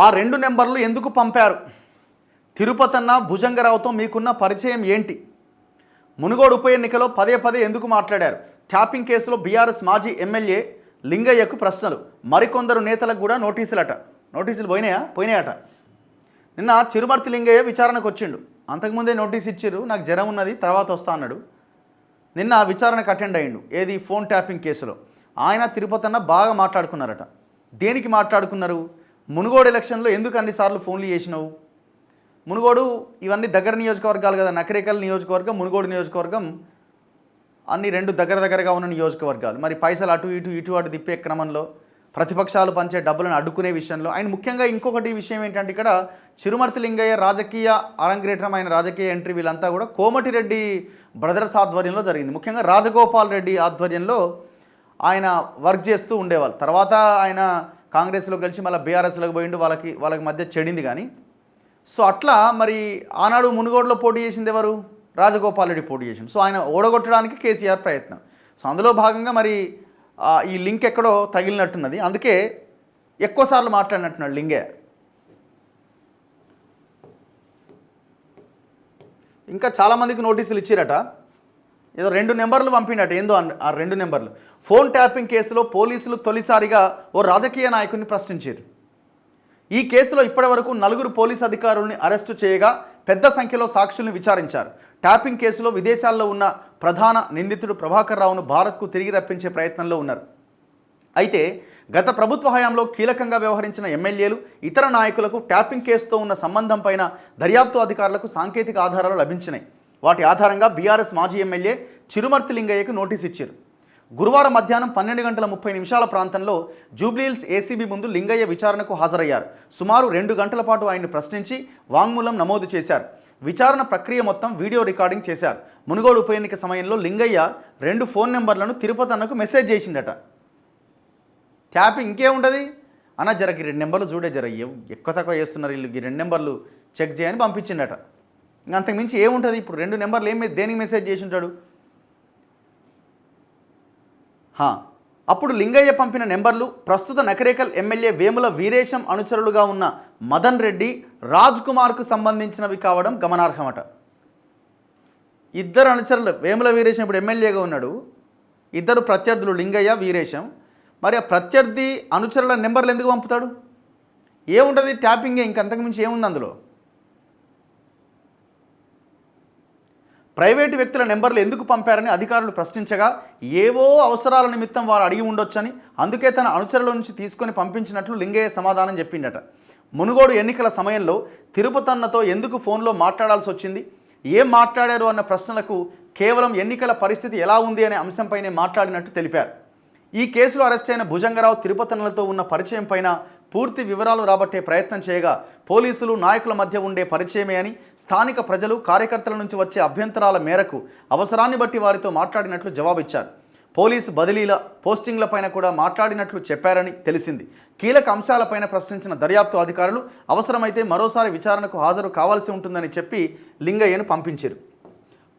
ఆ 2 నెంబర్లు ఎందుకు పంపారు? తిరుపతన్న భుజంగరావుతో మీకున్న పరిచయం ఏంటి? మునుగోడు ఉప ఎన్నికలో పదే పదే ఎందుకు మాట్లాడారు? ట్యాపింగ్ కేసులో బీఆర్ఎస్ మాజీ ఎమ్మెల్యే లింగయ్యకు ప్రశ్నలు. మరికొందరు నేతలకు కూడా నోటీసులు పోయినాయట. నిన్న చిరుమర్తి లింగయ్య విచారణకు వచ్చిండు. అంతకుముందే నోటీస్ ఇచ్చిర్రు, నాకు జ్వరం ఉన్నది తర్వాత వస్తా అన్నాడు. నిన్న విచారణకు అటెండ్ అయ్యిండు. ఏది ఫోన్ ట్యాపింగ్ కేసులో. ఆయన తిరుపతన్న బాగా మాట్లాడుకున్నారట. దేనికి మాట్లాడుకున్నారు? మునుగోడు ఎలక్షన్లో ఎందుకు అన్నిసార్లు ఫోన్లు చేసినావు? మునుగోడు ఇవన్నీ దగ్గర నియోజకవర్గాలు కదా, నకరేకల్ నియోజకవర్గం, మునుగోడు నియోజకవర్గం అన్ని రెండు దగ్గరగా ఉన్న నియోజకవర్గాలు. మరి పైసలు అటు అటు తిప్పే క్రమంలో ప్రతిపక్షాలు పంచే డబ్బులను అడ్డుకునే విషయంలో ఆయన ముఖ్యంగా ఇంకొకటి విషయం ఏంటంటే, ఇక్కడ చిరుమర్తి లింగయ్య రాజకీయ అరంగేట్రం, ఆయన రాజకీయ ఎంట్రీ వీళ్ళంతా కూడా కోమటిరెడ్డి బ్రదర్స్ ఆధ్వర్యంలో జరిగింది. ముఖ్యంగా రాజగోపాల్ రెడ్డి ఆధ్వర్యంలో ఆయన వర్క్ చేస్తూ ఉండేవాళ్ళు. తర్వాత ఆయన కాంగ్రెస్లో గెలిచి మళ్ళీ బీఆర్ఎస్లోకి పోయిండు. వాళ్ళకి మధ్య చెడింది. కానీ సో అట్లా మరి ఆనాడు మునుగోడులో పోటీ చేసింది ఎవరు? రాజగోపాల్ రెడ్డి పోటీ చేసిండు. సో ఆయన ఓడగొట్టడానికి కేసీఆర్ ప్రయత్నం. సో అందులో భాగంగా మరి ఈ లింక్ ఎక్కడో తగిలినట్టున్నది. అందుకే ఎక్కువసార్లు మాట్లాడినట్టున్నాడు లింగయ్య. ఇంకా చాలామందికి నోటీసులు ఇచ్చిరట. ఏదో 2 నెంబర్లు పంపిండట. ఏందో ఆ 2 నెంబర్లు. ఫోన్ ట్యాపింగ్ కేసులో పోలీసులు తొలిసారిగా ఓ రాజకీయ నాయకుడిని ప్రశ్నించారు. ఈ కేసులో ఇప్పటివరకు 4 పోలీసు అధికారుల్ని అరెస్టు చేయగా పెద్ద సంఖ్యలో సాక్షుల్ని విచారించారు. ట్యాపింగ్ కేసులో విదేశాల్లో ఉన్న ప్రధాన నిందితుడు ప్రభాకర్ రావును భారత్కు తిరిగి రప్పించే ప్రయత్నంలో ఉన్నారు. అయితే గత ప్రభుత్వ హయాంలో కీలకంగా వ్యవహరించిన ఎమ్మెల్యేలు, ఇతర నాయకులకు ట్యాపింగ్ కేసుతో ఉన్న సంబంధం పైన దర్యాప్తు అధికారులకు సాంకేతిక ఆధారాలు లభించినాయి. వాటి ఆధారంగా బీఆర్ఎస్ మాజీ ఎమ్మెల్యే చిరుమర్తి లింగయ్యకు నోటీసు ఇచ్చారు. గురువారం మధ్యాహ్నం 12:30 ప్రాంతంలో జూబ్లీహిల్స్ ఏసీబీ ముందు లింగయ్య విచారణకు హాజరయ్యారు. సుమారు 2 గంటల పాటు ఆయన్ని ప్రశ్నించి వాంగ్మూలం నమోదు చేశారు. విచారణ ప్రక్రియ మొత్తం వీడియో రికార్డింగ్ చేశారు. మునుగోడు ఉప ఎన్నిక సమయంలో లింగయ్య 2 ఫోన్ నెంబర్లను తిరుపతన్నకు మెసేజ్ చేసిండట. ట్యాపింగ్ ఇంకేముంటుంది అన్న, జరకి 2 నెంబర్లు చూడే ఎక్కువ తక్కువ చేస్తున్నారు వీళ్ళు, ఈ 2 నెంబర్లు చెక్ చేయని పంపించిండట. ఇంకా అంతకుమించి ఏముంటుంది? ఇప్పుడు 2 నెంబర్లు దేనికి మెసేజ్ చేసి ఉంటాడు? అప్పుడు లింగయ్య పంపిన నెంబర్లు ప్రస్తుత నకరేకల్ ఎమ్మెల్యే వేముల వీరేశం అనుచరులుగా ఉన్న మదన్ రెడ్డి, రాజ్ కుమార్కు సంబంధించినవి కావడం గమనార్హమట. ఇద్దరు అనుచరులు, వేముల వీరేశం ఇప్పుడు ఎమ్మెల్యేగా ఉన్నాడు, ఇద్దరు ప్రత్యర్థులు లింగయ్య, వీరేశం. మరి ఆ ప్రత్యర్థి అనుచరుల నెంబర్లు ఎందుకు పంపుతాడు? ఏముంటుంది? ట్యాపింగే, ఇంకంతకుమించి ఏముంది అందులో? ప్రైవేటు వ్యక్తుల నెంబర్లు ఎందుకు పంపారని అధికారులు ప్రశ్నించగా ఏవో అవసరాల నిమిత్తం వారు అడిగి ఉండొచ్చని, అందుకే తన అనుచరుల నుంచి తీసుకొని పంపించినట్లు లింగయ్య సమాధానం చెప్పిండట. మునుగోడు ఎన్నికల సమయంలో తిరుపతన్నతో ఎందుకు ఫోన్లో మాట్లాడాల్సి వచ్చింది, ఏం మాట్లాడారు అన్న ప్రశ్నలకు కేవలం ఎన్నికల పరిస్థితి ఎలా ఉంది అనే అంశంపైనే మాట్లాడినట్టు తెలిపారు. ఈ కేసులో అరెస్ట్ అయిన భుజంగరావు తిరుపతన్నలతో ఉన్న పరిచయం పైన పూర్తి వివరాలు రాబట్టే ప్రయత్నం చేయగా పోలీసులు, నాయకుల మధ్య ఉండే పరిచయమే అని, స్థానిక ప్రజలు, కార్యకర్తల నుంచి వచ్చే అభ్యంతరాల మేరకు అవసరాన్ని బట్టి వారితో మాట్లాడినట్లు జవాబిచ్చారు. పోలీసు బదిలీల, పోస్టింగ్లపైన కూడా మాట్లాడినట్లు చెప్పారని తెలిసింది. కీలక అంశాలపైన ప్రశ్నించిన దర్యాప్తు అధికారులు అవసరమైతే మరోసారి విచారణకు హాజరు కావాల్సి ఉంటుందని చెప్పి లింగయ్యను పంపించారు.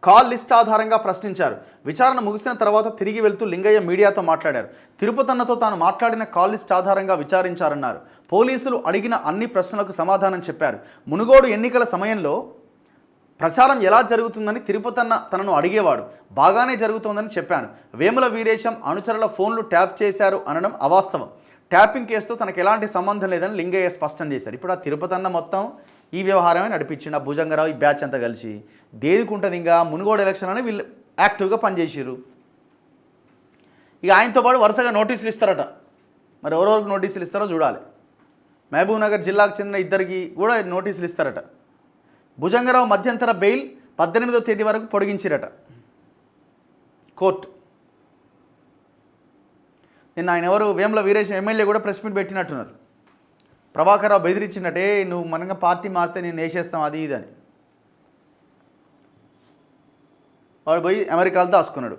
కాల్ లిస్ట్ ఆధారంగా ప్రశ్నించారు. విచారణ ముగిసిన తర్వాత తిరిగి వెళ్తూ లింగయ్య మీడియాతో మాట్లాడారు. తిరుపతన్నతో తాను మాట్లాడిన కాల్ లిస్ట్ ఆధారంగా విచారించారన్నారు. పోలీసులు అడిగిన అన్ని ప్రశ్నలకు సమాధానం చెప్పారు. మునుగోడు ఎన్నికల సమయంలో ప్రచారం ఎలా జరుగుతుందని తిరుపతన్న తనను అడిగేవాడు. బాగానే జరుగుతోందని చెప్పాను. వేముల వీరేశం అనుచరుల ఫోన్లు ట్యాప్ చేశారు అనడం అవాస్తవం. ట్యాపింగ్ కేసుతో తనకు ఎలాంటి సంబంధం లేదని లింగయ్య స్పష్టం చేశారు. ఇప్పుడు ఆ తిరుపతన్న మొత్తం ఈ వ్యవహారమే నడిపించిండు. ఆ భుజంగరావు, ఈ బ్యాచ్ అంతా కలిసి దేనికుంటుంది? ఇంకా మునుగోడు ఎలక్షన్ అని వీళ్ళు యాక్టివ్గా పనిచేసారు. ఇక ఆయనతో పాటు వరుసగా నోటీసులు ఇస్తారట. మరి ఎవరెవరికి నోటీసులు ఇస్తారో చూడాలి. మహబూబ్ నగర్ జిల్లాకు చెందిన ఇద్దరికి కూడా నోటీసులు ఇస్తారట. భుజంగరావు మధ్యంతర బెయిల్ 18వ తేదీ వరకు పొడిగించారట కోర్టు. నిన్న ఆయన ఎవరు, వేముల వీరేశం ఎమ్మెల్యే కూడా ప్రెస్ మీట్ పెట్టినట్టున్నారు. ప్రభాకర్ రావు బెదిరించినట్టే, నువ్వు మనగా పార్టీ మారితే నేను వేసేస్తాం అది ఇది అని. వాడు పోయి అమెరికాలో దాచుకున్నాడు.